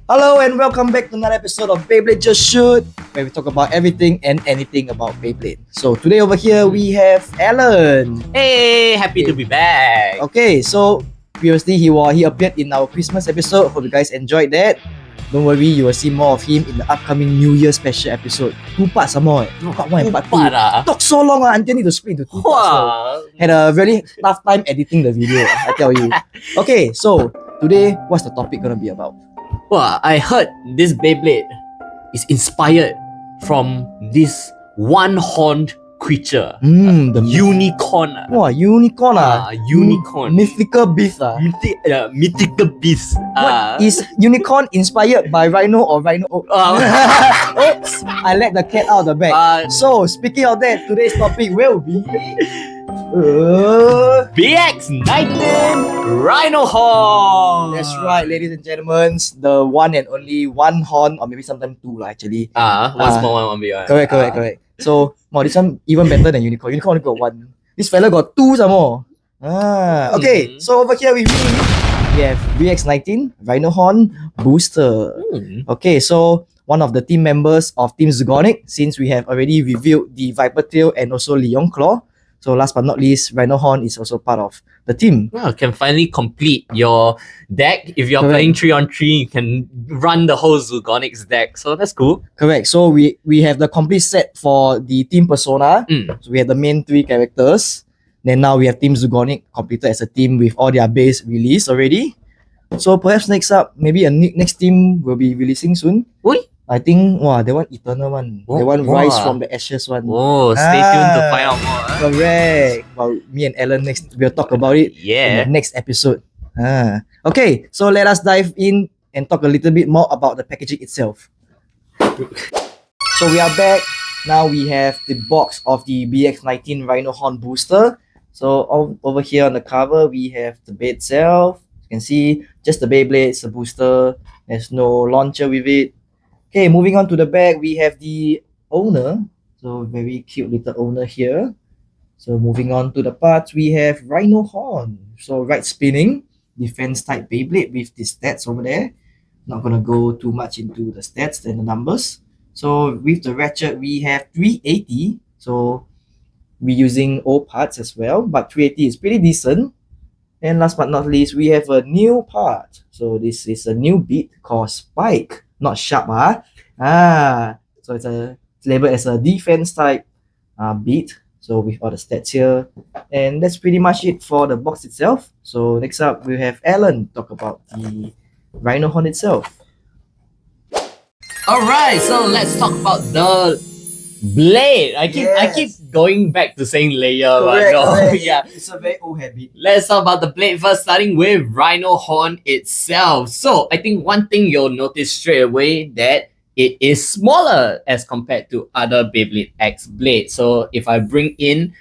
Hello and welcome back to another episode of Beyblade Just Shoot, where we talk about everything and anything about Beyblade. So today over here we have Alan. Hey, happy to be back. Okay, so previously he appeared in our Christmas episode. Hope you guys enjoyed that. Don't worry, you will see more of him in the upcoming New Year special episode. 2 parts some more. Part 1 and part 2. Talk so long until need to split into 2 parts. Wow. Had a really tough time editing the video, I tell you. Okay, so today what's the topic gonna be about? Well, I heard this Beyblade is inspired from this one-horned creature. The Unicorn. Wow, unicorn Unicorn. Mythical beast Mythical beast. What is unicorn inspired by Rhino or Rhino? Oops, I let the cat out of the bag. So speaking of that, today's topic will be BX-19 Rhino Horn. That's right, ladies and gentlemen, the one and only one horn, or maybe sometimes two actually. One small one big one. Correct. So this one even better than unicorn. Unicorn only got one. This fella got two some more. Okay, so over here with me, we have BX-19 Rhino Horn Booster. Okay, so one of the team members of Team Zugonic, since we have already reviewed the Viper Tail and also Leon Claw. So last but not least, Rhino Horn is also part of the team. Well, can finally complete your deck. If you're playing 3-on-3, you can run the whole Zugonix deck. So that's cool. Correct. So we have the complete set for the team persona. So we have the main 3 characters. Then now we have Team Zugonic completed as a team with all their base released already. So perhaps next up, maybe a next team will be releasing soon. Oi? I think, they want Eternal one. They want Rise from the Ashes one. Oh, stay tuned to find out more. Correct. Well, me and Alan we'll talk about it in the next episode. Okay, so let us dive in and talk a little bit more about the packaging itself. So we are back. Now we have the box of the BX-19 Rhino Horn Booster. So over here on the cover, we have the bait itself. You can see just the Beyblade, it's a booster. There's no launcher with it. Okay, moving on to the back, we have the owner. So very cute little owner here. So moving on to the parts, we have Rhino Horn. So right spinning, defense type Beyblade with the stats over there. Not gonna go too much into the stats and the numbers. So with the ratchet, we have 380. So we're using old parts as well, but 380 is pretty decent. And last but not least, we have a new part. So this is a new beat called Spike, not Sharp. So it's labeled as a defense type beat. So with all the stats here. And that's pretty much it for the box itself. So next up, we have Alan talk about the Rhino Horn itself. Alright, so let's talk about the blade. I keep going back to saying layer, but no. Yeah. It's a very old habit. Let's talk about the blade first, starting with Rhino Horn itself. So I think one thing you'll notice straight away that it is smaller as compared to other Beyblade X blades. So if I bring in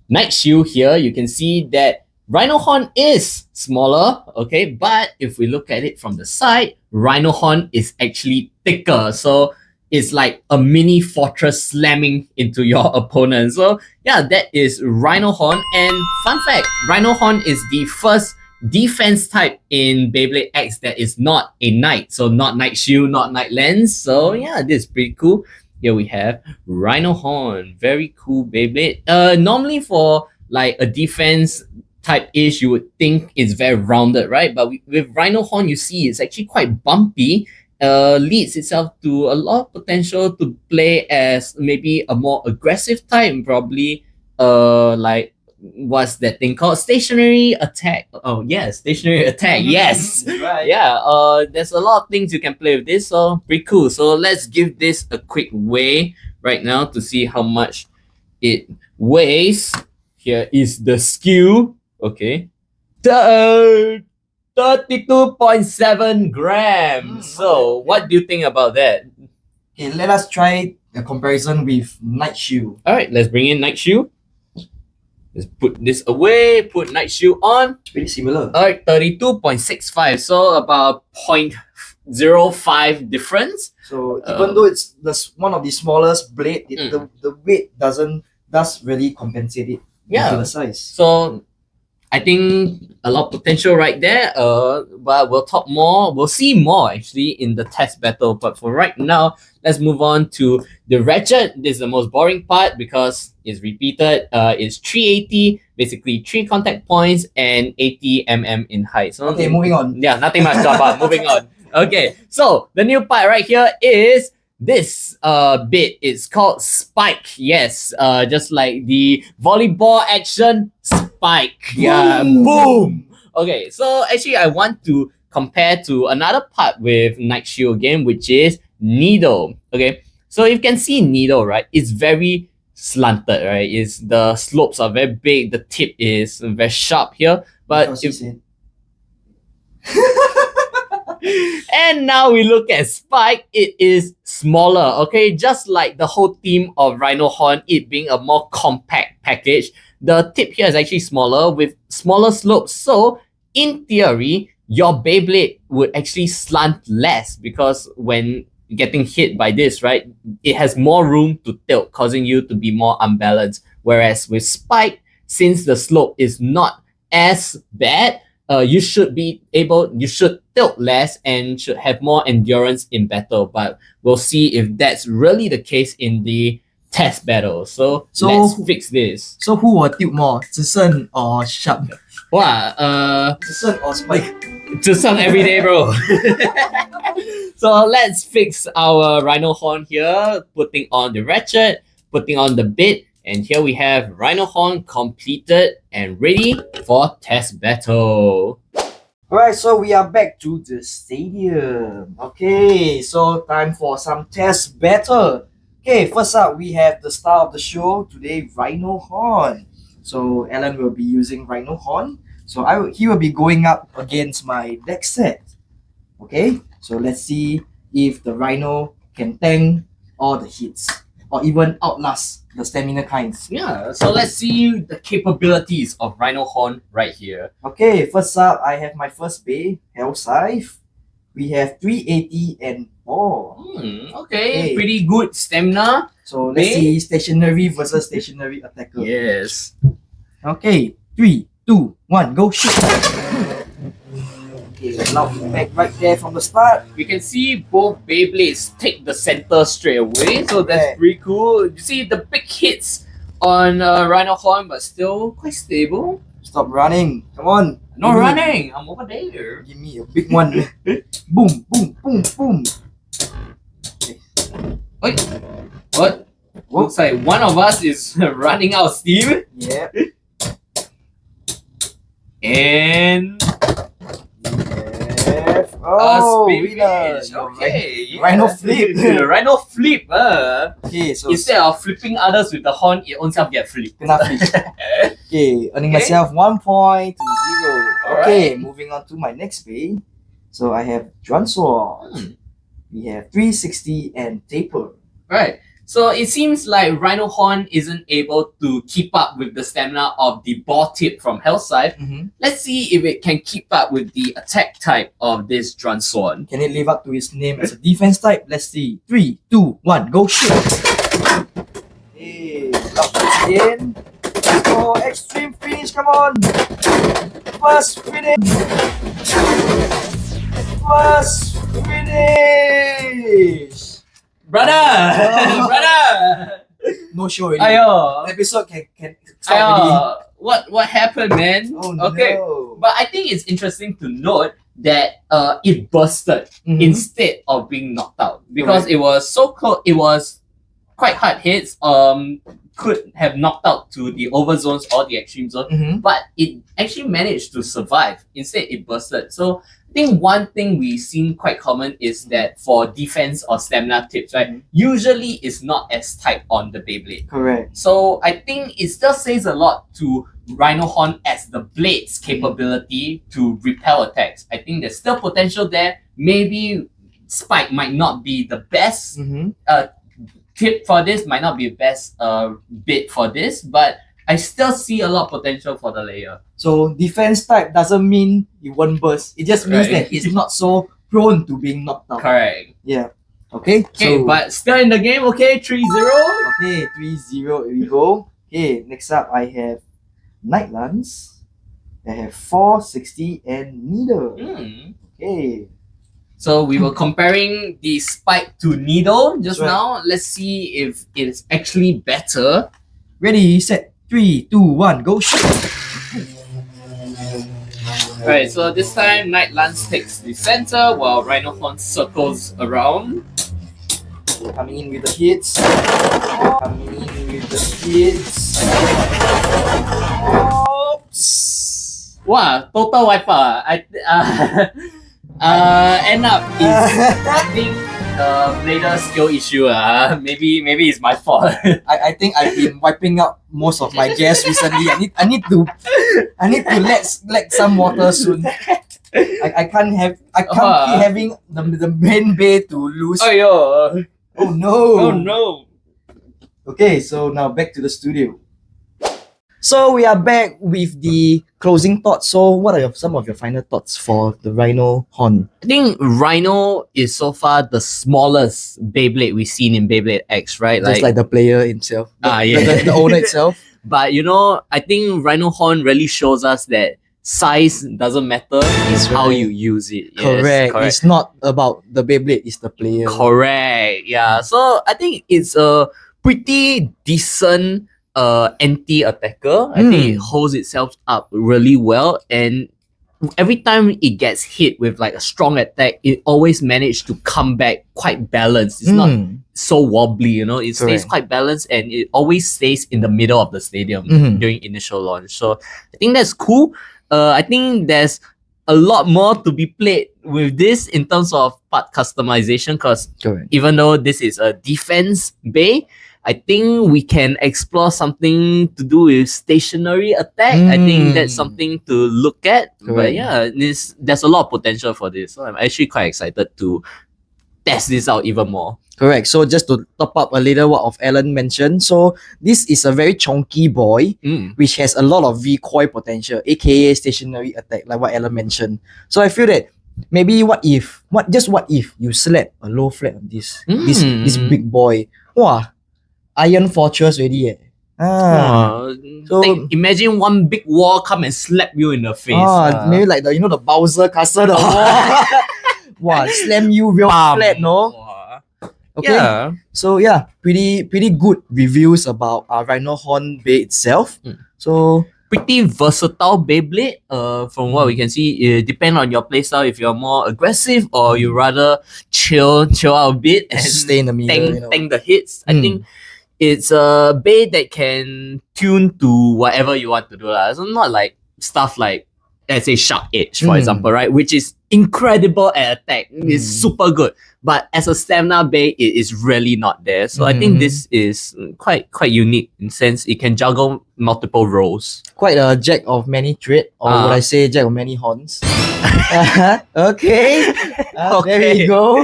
Night Shield here, you can see that Rhino Horn is smaller, okay? But if we look at it from the side, Rhino Horn is actually thicker. So it's like a mini fortress slamming into your opponent. So yeah, that is Rhino Horn. And fun fact, Rhino Horn is the first defense type in Beyblade X that is not a knight. So not Night Shield, not Night Lens. So yeah, this is pretty cool. Here we have Rhino Horn. Very cool Beyblade. Normally for like a defense type-ish, you would think it's very rounded, right? But with Rhino Horn, you see it's actually quite bumpy. Leads itself to a lot of potential to play as maybe a more aggressive type, probably like what's that thing called? Stationary attack. Oh yeah, stationary attack. Yes. Right. Yeah. There's a lot of things you can play with this, so pretty cool. So let's give this a quick weigh right now to see how much it weighs. Here is the skew. Okay. 32.7 grams. So what do you think about that? Okay, let us try a comparison with Night Shield. Alright, let's bring in Night Shield. Let's put this away, put Night Shield on. It's pretty similar. Alright, 32.65. So about 0.05 difference. So even though it's one of the smallest blade, the weight does really compensate it to the size. So I think a lot of potential right there. But we'll talk more. We'll see more actually in the test battle. But for right now, let's move on to the ratchet. This is the most boring part because it's repeated. It's 380, basically 3 contact points and 80 mm in height. So Okay, moving on. Yeah, nothing much to about. Moving on. Okay, so the new part right here is this bit. It's called spike. Yes, just like the volleyball action spike. Yeah, boom. Okay, so actually I want to compare to another part with Night Shield game, which is needle. Okay, so you can see needle, right? It's very slanted, right? It's the slopes are very big, the tip is very sharp here, but Because if, and now we look at Spike, it is smaller, okay? Just like the whole theme of Rhino Horn, it being a more compact package, the tip here is actually smaller with smaller slopes. So, in theory, your Beyblade would actually slant less because when getting hit by this, right, it has more room to tilt, causing you to be more unbalanced. Whereas with Spike, since the slope is not as bad, you should tilt less and should have more endurance in battle. But we'll see if that's really the case in the test battle. So let's fix this. So who will tilt more, Zisen or Sharp? Wow, Zisen or Spike? to some every day, bro. So let's fix our Rhino Horn here, putting on the ratchet, putting on the bit, and here we have Rhino Horn completed and ready for test battle. Alright, so we are back to the stadium. Okay, so time for some test battle. Okay, first up we have the star of the show today, Rhino Horn. So Alan will be using Rhino Horn. So he will be going up against my deck set. Okay, so let's see if the Rhino can tank all the hits or even outlast the stamina kinds. Yeah, so let's see the capabilities of Rhino Horn right here. Okay, first up, I have my first bay, Hell Scythe. We have 380 and 4. Okay, pretty good stamina. So let's see stationary versus stationary attacker. Yes. Okay, 3, 2, 1, go shoot. Okay, loud feedback right there from the start. We can see both Beyblades take the center straight away, so that's pretty cool. You see the big hits on Rhino Horn, but still quite stable. Stop running. Come on. No running. I'm over there. Give me a big one. Boom, boom, boom, boom. Okay. Wait. What? Looks like one of us is running out of steam. Yep. And oh, winner. Okay. Rhino flip. Rhino flip. Okay, so instead of flipping others with the horn, it own self get flipped. kena flip. Okay, earning myself 1 point to 0. Okay, moving on to my next bay. So I have Dransword. We have 360 and Taper. Right. So it seems like Rhino Horn isn't able to keep up with the stamina of the ball tip from Hell Scythe. Let's see if it can keep up with the attack type of this Dransword. Can it live up to his name as a defense type? Let's see. 3, 2, 1, go shoot! Hey, lock it in. Let's go, extreme finish, come on! First finish! First finish! Brother! Brother! No show already. Ayo! Episode can stop already. What happened, man? Oh okay. no. But I think it's interesting to note that it bursted instead of being knocked out because it was so close. It was quite hard hits. Could have knocked out to the over zones or the extreme zone, but it actually managed to survive. Instead, it bursted. So I think one thing we've seen quite common is that for defense or stamina tips, right, usually it's not as tight on the Beyblade. Correct. So I think it still says a lot to Rhino Horn as the blade's capability to repel attacks. I think there's still potential there. Maybe Spike might not be the best tip for this, might not be the best bit for this, but I still see a lot of potential for the layer. So defense type doesn't mean it won't burst. It just means that it's not so prone to being knocked out. Correct. Yeah. Okay. Okay, so, but still in the game, okay, 3-0. Okay, 3-0, here we go. Okay, next up I have Night Lance. They have 460 and needle. Okay. So we were comparing the spike to needle just That's right. now. Let's see if it's actually better. Ready, set, 3, 2, 1, go shoot! Alright, so this time Night Lance takes the center while Rhino Horn circles around. Coming in with the hits. Coming in with the hits. Oops. Wow, total wiper. End up is having the blader skill issue. Maybe it's my fault. I think I've been wiping out most of my gas recently. I need to let some water soon. I can't keep having the main bay to lose. Oh no. Oh no. Okay, so now back to the studio. So we are back with the closing thoughts. So what are some of your final thoughts for the Rhino Horn? I think Rhino is so far the smallest Beyblade we've seen in Beyblade X, right? Just like the player himself. The owner itself. But I think Rhino Horn really shows us that size doesn't matter, it's how you use it. Yes, correct. It's not about the Beyblade, it's the player. Correct. Yeah. So I think it's a pretty decent anti-attacker. I think it holds itself up really well, and every time it gets hit with like a strong attack, it always managed to come back quite balanced. It's not so wobbly, it stays quite balanced, and it always stays in the middle of the stadium during initial launch. So I think that's cool. I think there's a lot more to be played with this in terms of part customization, because even though this is a defense bay, I think we can explore something to do with stationary attack. I think that's something to look at. But yeah, there's a lot of potential for this. So I'm actually quite excited to test this out even more. Correct. So just to top up a little what of Alan mentioned, so this is a very chunky boy, which has a lot of recoil potential, aka stationary attack, like what Alan mentioned. So I feel that maybe what if you slap a low flat on this big boy? Wow, Iron Fortress ready. So imagine one big wall come and slap you in the face. Maybe like the Bowser castle, the wall. Wow, slam you real flat, no? Okay. Yeah. So yeah, pretty good reviews about Rhino Horn Bay itself. So pretty versatile Beyblade. From what we can see, it depends on your playstyle. If you're more aggressive or you rather chill out a bit and stay in the middle, tank the hits. I think it's a bay that can tune to whatever you want to do. So not like stuff like, let's say, Shark Edge, for example, right? Which is incredible at attack. It's super good. But as a stamina bay, it is really not there. So I think this is quite unique in sense it can juggle multiple roles. Quite a jack of many trades, or would I say jack of many horns? Okay. There we go.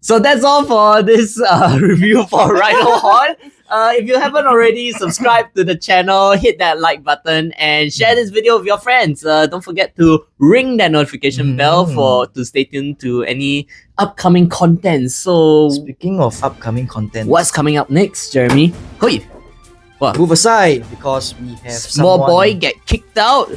So that's all for this review for Rhino Horn. If you haven't already, subscribe to the channel, hit that like button, and share this video with your friends. Don't forget to ring that notification bell to stay tuned to any upcoming content. So speaking of upcoming content, what's coming up next, Jeremy? Hoi! What? Move aside, because we have small boy get kicked out.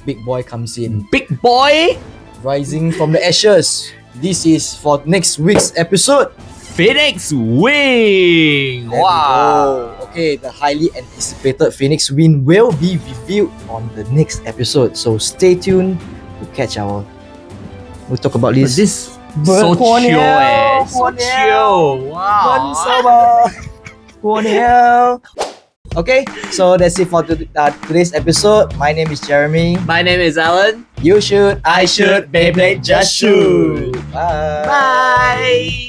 Big boy comes in. Big boy rising from the ashes. This is for next week's episode. Phoenix Wing! Wow! Okay, the highly anticipated Phoenix Wing will be revealed on the next episode. So stay tuned to catch we'll talk about this. This so chill, so chill. Wow! Okay, so that's it for today's episode. My name is Jeremy. My name is Alan. You shoot, I shoot, Beyblade just shoot. Bye. Bye.